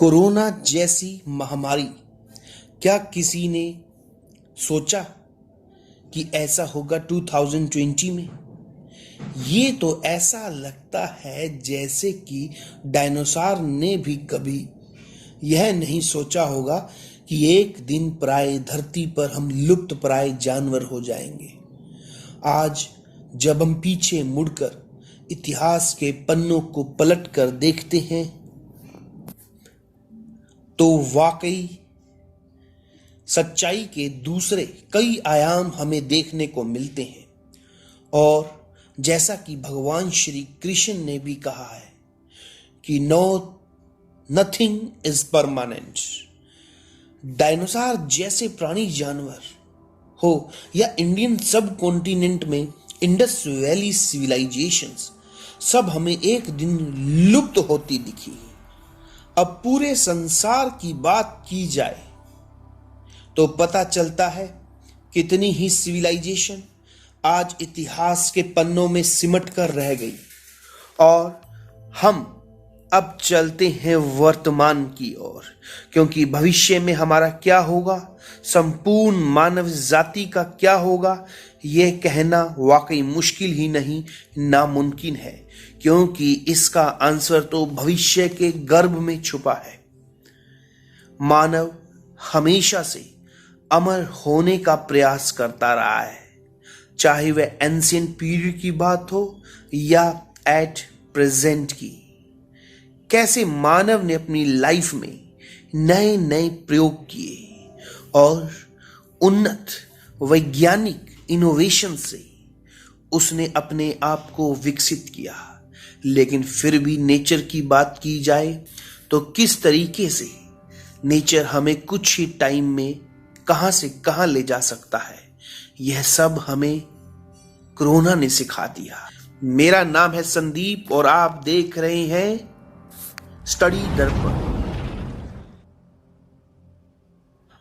Corona जैसी महामारी, क्या किसी ने सोचा कि ऐसा होगा 2020 में? ये तो ऐसा लगता है जैसे कि डायनासोर ने भी कभी यह नहीं सोचा होगा कि एक दिन प्राय धरती पर हम लुप्त प्राय जानवर हो जाएंगे। आज जब हम पीछे मुड़कर इतिहास के पन्नों को पलटकर देखते हैं तो वाकई सच्चाई के दूसरे कई आयाम हमें देखने को मिलते हैं। और जैसा कि भगवान श्री कृष्ण ने भी कहा है कि नथिंग इज परमानेंट। डायनासोर जैसे प्राणी जानवर हो या इंडियन सब कॉन्टिनेंट में इंडस वैली सिविलाइजेशंस, सब हमें एक दिन लुप्त होती दिखी। अब पूरे संसार की बात की जाए तो पता चलता है कितनी ही सिविलाइजेशन आज इतिहास के पन्नों में सिमट कर रह गई। और हम अब चलते हैं वर्तमान की ओर, क्योंकि भविष्य में हमारा क्या होगा, संपूर्ण मानव जाति का क्या होगा, यह कहना वाकई मुश्किल ही नहीं, नामुमकिन है, क्योंकि इसका आंसर तो भविष्य के गर्भ में छुपा है। मानव हमेशा से अमर होने का प्रयास करता रहा है, चाहे वह एंशिएंट पीरियड की बात हो या एट प्रेजेंट की। कैसे मानव ने अपनी लाइफ में नए नए प्रयोग किए और उन्नत वैज्ञानिक इनोवेशन से उसने अपने आप को विकसित किया। लेकिन फिर भी नेचर की बात की जाए तो किस तरीके से नेचर हमें कुछ ही टाइम में कहां से कहां ले जा सकता है, यह सब हमें कोरोना ने सिखा दिया। मेरा नाम है संदीप और आप देख रहे हैं स्टडी दर्पण।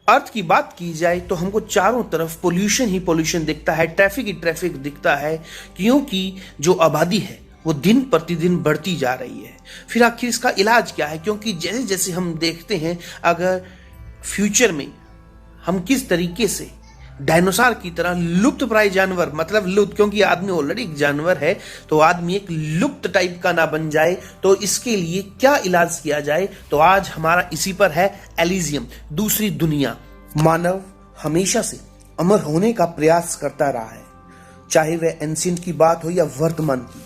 अर्थ की बात की जाए तो हमको चारों तरफ पोल्यूशन ही पोल्यूशन दिखता है, ट्रैफिक ही ट्रैफिक दिखता है, क्योंकि जो आबादी है वो दिन प्रतिदिन बढ़ती जा रही है। फिर आखिर इसका इलाज क्या है? क्योंकि जैसे जैसे हम देखते हैं अगर फ्यूचर में हम किस तरीके से डायनासोर की तरह लुप्त प्राय जानवर, मतलब लुप्त क्योंकि आदमी ऑलरेडी एक जानवर है, तो आदमी एक लुप्त टाइप का ना बन जाए, तो इसके लिए क्या इलाज किया जाए? तो आज हमारा इसी पर है एलिजियम, दूसरी दुनिया। मानव हमेशा से अमर होने का प्रयास करता रहा है, चाहे वह एंशिएंट की बात हो या वर्तमान की।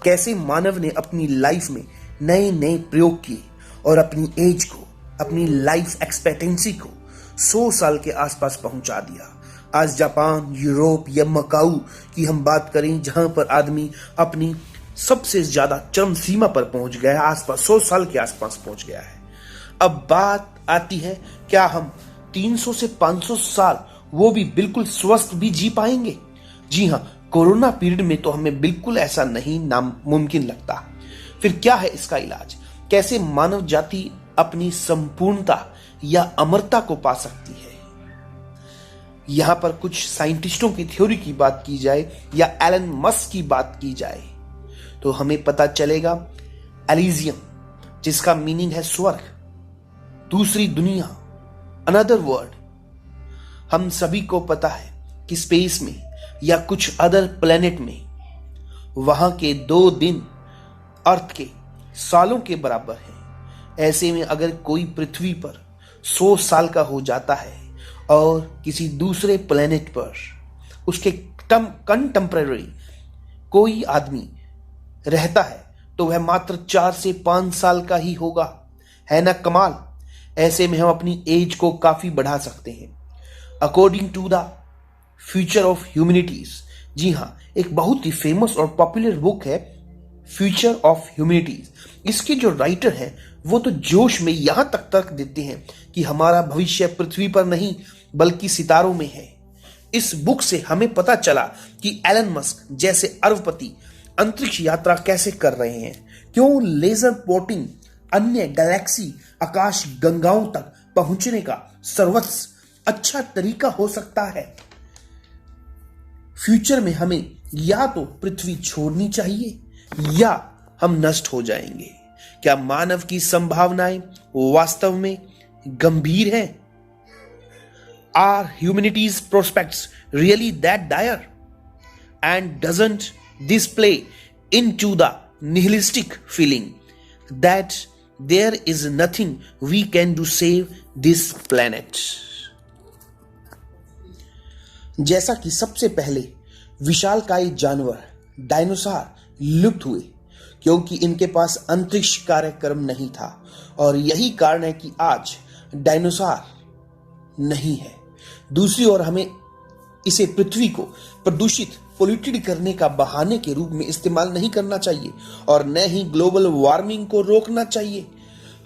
कैसे मानव ने अपनी लाइफ में नए नए प्रयोग किए और अपनी एज को, अपनी लाइफ एक्सपेक्टेंसी को 100 साल के आसपास पहुंचा दिया। आज जापान, यूरोप या मकाऊ की हम बात करें, जहां पर आदमी अपनी सबसे ज्यादा चरम सीमा पर पहुंच गया है, आसपास 100 साल के आसपास पहुंच गया है। अब बात आती है, क्या हम 300 से 500 साल वो भी बिल्कुल स्वस्थ भी जी पाएंगे? जी हां, कोरोना पीरियड में तो हमें बिल्कुल ऐसा नहीं नामुमकिन लगता। फिर क्या है इसका इलाज? कैसे मानव जाति अपनी संपूर्णता या अमरता को पा सकती है? यहां पर कुछ साइंटिस्टों की थ्योरी की बात की जाए या एलन मस्क की बात की जाए तो हमें पता चलेगा एलिजियम, जिसका मीनिंग है स्वर्ग, दूसरी दुनिया, अनदर वर्ल्ड। हम सभी को पता है कि स्पेस में या कुछ अदर प्लेनेट में वहां के 2 दिन अर्थ के सालों के बराबर हैं। ऐसे में अगर कोई पृथ्वी पर 100 साल का हो जाता है और किसी दूसरे प्लेनेट पर उसके कंटेम्पररी कोई आदमी रहता है तो वह मात्र 4 से 5 साल का ही होगा। है ना कमाल? ऐसे में हम अपनी एज को काफी बढ़ा सकते हैं। According to the future of humanities, जी हां, एक बहुत ही फेमस और पॉपुलर बुक है फ्यूचर ऑफ ह्यूमैनिटीज। इसके जो राइटर हैं वो तो जोश में यहां तक तर्क देते हैं कि हमारा भविष्य पृथ्वी पर नहीं बल्कि सितारों में है। इस बुक से हमें पता चला कि एलन मस्क जैसे अरबपति अंतरिक्ष यात्रा कैसे कर रहे हैं, क्यों लेजर पोर्टिंग अन्य गैलेक्सी आकाश गंगाओं तक पहुंचने का सर्वोच्च अच्छा तरीका हो सकता है। फ्यूचर में हमें या तो पृथ्वी छोड़नी चाहिए या हम नष्ट हो जाएंगे, क्या मानव की संभावनाएं वास्तव में गंभीर हैं? Are humanity's prospects really that dire? And doesn't this play into the nihilistic feeling that there is nothing we can do save this planet? जैसा कि सबसे पहले विशालकाय जानवर डायनासोर लुप्त हुए क्योंकि इनके पास अंतरिक्ष कार्यक्रम नहीं था, और यही कारण है कि आज डायनासोर नहीं है। दूसरी ओर हमें इसे पृथ्वी को प्रदूषित पोल्यूटेड करने का बहाने के रूप में इस्तेमाल नहीं करना चाहिए और न ही ग्लोबल वार्मिंग को रोकना चाहिए।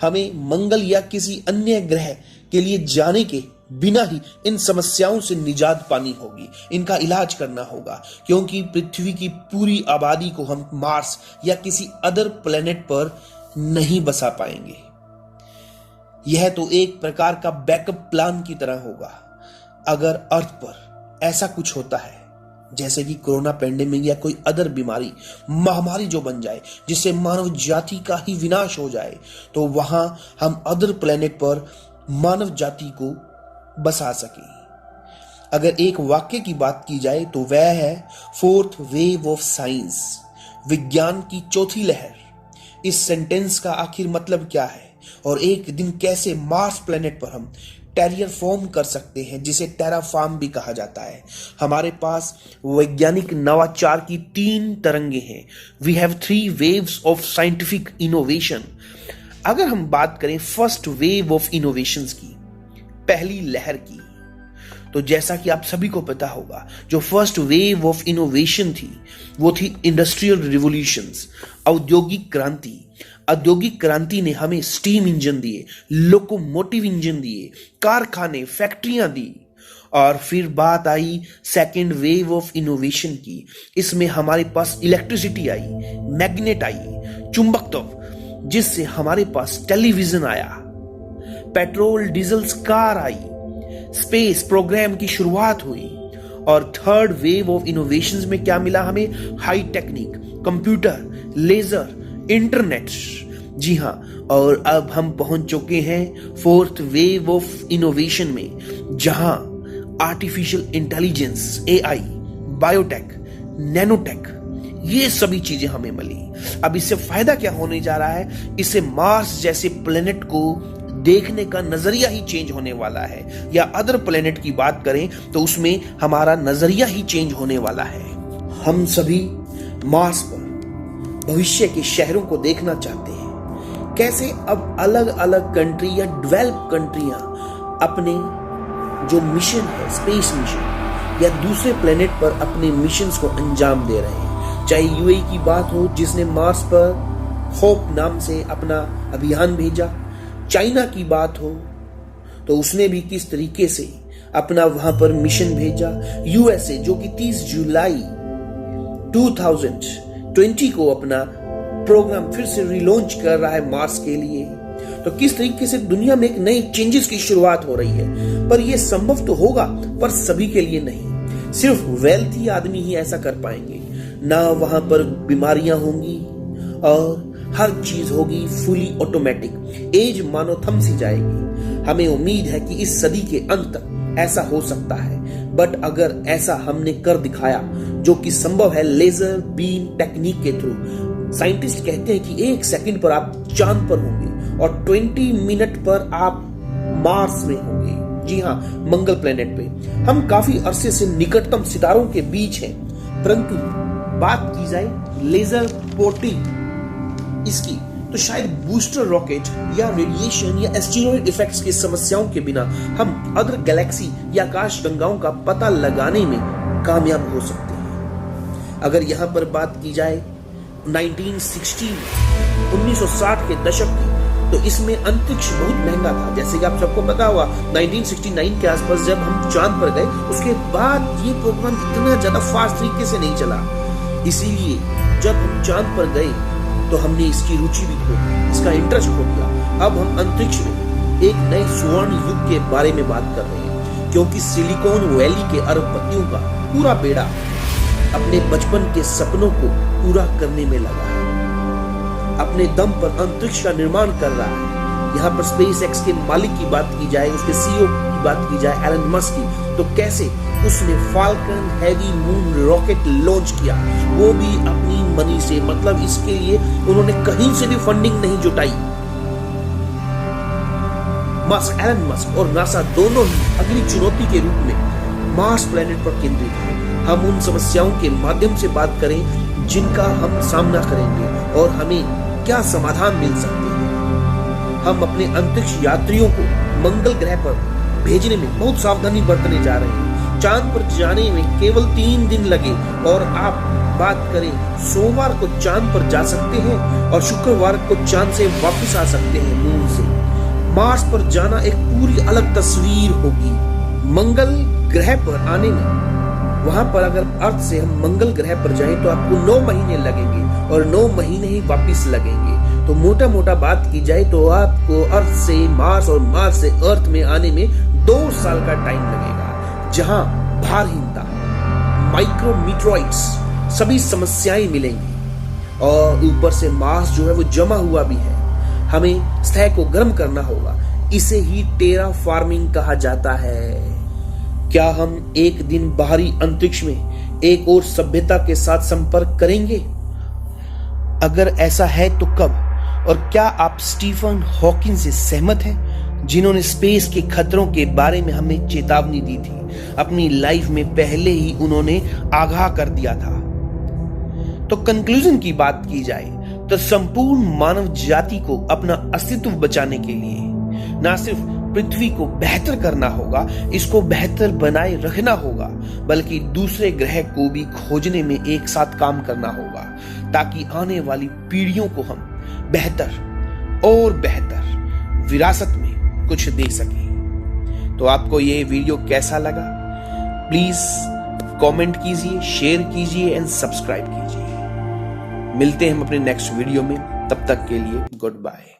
हमें मंगल या किसी अन्य ग्रह के लिए जाने के बिना ही इन समस्याओं से निजात पानी होगी, इनका इलाज करना होगा, क्योंकि पृथ्वी की पूरी आबादी को हम मार्स या किसी अदर प्लेनेट पर नहीं बसा पाएंगे। यह तो एक प्रकार का बैकअप प्लान की तरह होगा अगर अर्थ पर ऐसा कुछ होता है, जैसे कि कोरोना पैंडेमिक या कोई अदर बीमारी महामारी जो बन जाए जिससे मानव जाति का ही विनाश हो जाए, तो वहां हम अदर प्लेनेट पर मानव जाति को बसा सके। अगर एक वाक्य की बात की जाए तो वह है फोर्थ वेव ऑफ साइंस, विज्ञान की चौथी लहर। इस सेंटेंस का आखिर मतलब क्या है और एक दिन कैसे मार्स प्लेनेट पर हम टेरियर फॉर्म कर सकते हैं, जिसे टेराफॉर्म भी कहा जाता है। हमारे पास वैज्ञानिक नवाचार की 3 तरंगे हैं। We have 3 waves of scientific innovation. अगर हम बात करें फर्स्ट वेव ऑफ इनोवेशंस की, पहली लहर की, तो जैसा कि आप सभी को पता होगा, जो फर्स्ट वेव ऑफ इनोवेशन थी वो थी इंडस्ट्रियल रिवॉल्यूशंस, औद्योगिक क्रांति। औद्योगिक क्रांति ने हमें स्टीम इंजन दिए, लोकोमोटिव इंजन दिए, कारखाने, फैक्ट्रियां दी। और फिर बात आई सेकेंड वेव ऑफ इनोवेशन की। इसमें हमारे पास इलेक्ट्रिसिटी आई, मैग्नेट आई, चुंबकत्व, जिससे हमारे पास टेलीविजन आया, पेट्रोल डीजल कार आई, स्पेस प्रोग्राम की शुरुआत हुई। और थर्ड वेव ऑफ इनोवेशंस में क्या मिला हमें? High technique, computer, laser, internet. जी हां, और अब हम पहुंच चुके हैं फोर्थ वेव ऑफ इनोवेशन में, जहां artificial intelligence, AI, biotech, nanotech, ये सभी चीजें हमें मिली। अब इससे फायदा क्या होने जा रहा है? इससे मार्स जैसे प्लेनेट को देखने का नजरिया ही चेंज होने वाला है, या अदर प्लेनेट की बात करें तो उसमें हमारा नजरिया ही चेंज होने वाला है। हम सभी मार्स पर भविष्य के शहरों को देखना चाहते हैं। कैसे अब अलग अलग कंट्री या डेवलप कंट्रियां अपने जो मिशन है, स्पेस मिशन, या दूसरे प्लेनेट पर अपने मिशंस को अंजाम दे रहे हैं। चाहे यूएई की बात हो, जिसने मार्स पर होप नाम से अपना अभियान भेजा, चाइना की बात हो तो उसने भी किस तरीके से अपना वहां पर मिशन भेजा, यूएसए जो कि 30 जुलाई 2020 को अपना प्रोग्राम फिर से रिलॉन्च कर रहा है मार्स के लिए। तो किस तरीके से दुनिया में एक नई चेंजेस की शुरुआत हो रही है। पर यह संभव तो होगा, पर सभी के लिए नहीं। सिर्फ वेल्थी आदमी ही ऐसा कर पाएंगे। ना वहां पर बीमारियां होंगी और हर चीज होगी फुली ऑटोमेटिक। एज मानो थम सी जाएगी। हमें उम्मीद है कि इस सदी के अंत तक ऐसा हो सकता है। बट अगर ऐसा हमने कर दिखाया, जो कि संभव है लेजर बीम टेक्निक के थ्रू, साइंटिस्ट कहते हैं कि 1 सेकंड पर आप चांद पर होंगे और 20 मिनट पर आप मार्स में होंगे। जी हाँ, मंगल प्लेनेट पे। हम काफी अरसे से निकटतम सितारों के बीच हैं, परंतु बात की जाए लेजर पोर्टिंग इसकी, तो शायद बूस्टर रॉकेट या रेडिएशन या एस्टेरॉयड इफेक्ट्स की समस्याओं के बिना हम अदर गैलेक्सी या आकाश गंगाओं का पता लगाने में कामयाब हो सकते हैं। अगर यहां पर बात की जाए 1960 के दशक की, तो इसमें अंतरिक्ष बहुत महंगा था। जैसे कि आप सबको पता होगा 1969 के आसपास जब हम चांद पर गए, उसके बाद ये प्रोग्राम इतना ज्यादा फास्ट तरीके से नहीं चला। इसीलिए जब हम चांद पर गए तो हमने इसकी रुचि भी खो दी, इसका इंटरेस्ट खो दिया। अब हम अंतरिक्ष में एक नए स्वर्ण युग के बारे में बात कर रहे हैं, क्योंकि सिलिकॉन वैली के अरबपतियों का पूरा बेड़ा अपने बचपन के सपनों को पूरा करने में लगा है। अपने दम पर अंतरिक्ष का निर्माण कर रहा है। यहाँ पर स्पेस एक्स के मालिक की बात की जाए, उसके सीईओ की बात की जाए, एलन मस्क की, तो कैसे उसने falcon heavy moon rocket launch किया, वो भी अपनी मनी से। मतलब इसके लिए उन्होंने कहीं से भी फंडिंग नहीं जुटाई। मस्क, एलन मस्क और नासा दोनों ही अगली चुनौती के रूप में मार्स प्लेनेट पर केंद्रित हैं। हम उन समस्याओं के माध्यम से बात करें जिनका हम सामना करेंगे और हमें क्या समाधान मिल सकते हैं। हम अपने अंतरिक्ष यात्रियों को मंगल ग्रह पर भेजने में बहुत सावधानी बरतने जा रहे हैं। चांद पर जाने में केवल 3 दिन लगे और आप बात करें, सोमवार को चांद पर जा सकते हैं और शुक्रवार को चांद से वापस आ सकते हैं मून से। मार्स पर जाना एक पूरी अलग तस्वीर होगी। मंगल ग्रह पर आने में, वहां पर अगर अर्थ से हम मंगल ग्रह पर जाएं तो आपको 9 महीने लगेंगे और 9 महीने ही वापिस लगेंगे। तो मोटा मोटा बात की जाए तो आपको अर्थ से मार्स और मार्स से अर्थ में आने में 2 साल का टाइम लगेगा, जहां भारहीनता, माइक्रोमीटरॉइड्स, सभी समस्याएं मिलेंगी और ऊपर से मार्स जो है वो जमा हुआ भी है। हमें सतह को गर्म करना होगा। इसे ही टेरा फार्मिंग कहा जाता है। क्या हम एक दिन बाहरी अंतरिक्ष में एक और सभ्यता के साथ संपर्क करेंगे? अगर ऐसा है तो कब? और क्या आप स्टीफन हॉकिंग से सहमत हैं, जिन्होंने स्पेस के खतरों के बारे में हमें चेतावनी दी थी? अपनी लाइफ में पहले ही उन्होंने आगाह कर दिया था। तो कंक्लूजन की बात की जाए तो संपूर्ण मानव जाति को अपना अस्तित्व बचाने के लिए ना सिर्फ पृथ्वी को बेहतर करना होगा, इसको बेहतर बनाए रखना होगा, बल्कि दूसरे ग्रह को भी खोजने में एक साथ काम करना होगा, ताकि आने वाली पीढ़ियों को हम बेहतर और बेहतर विरासत में कुछ दे सकें। तो आपको ये वीडियो कैसा लगा? प्लीज कमेंट कीजिए, शेयर कीजिए एंड सब्सक्राइब कीजिए। मिलते हैं हम अपने नेक्स्ट वीडियो में, तब तक के लिए गुड बाय।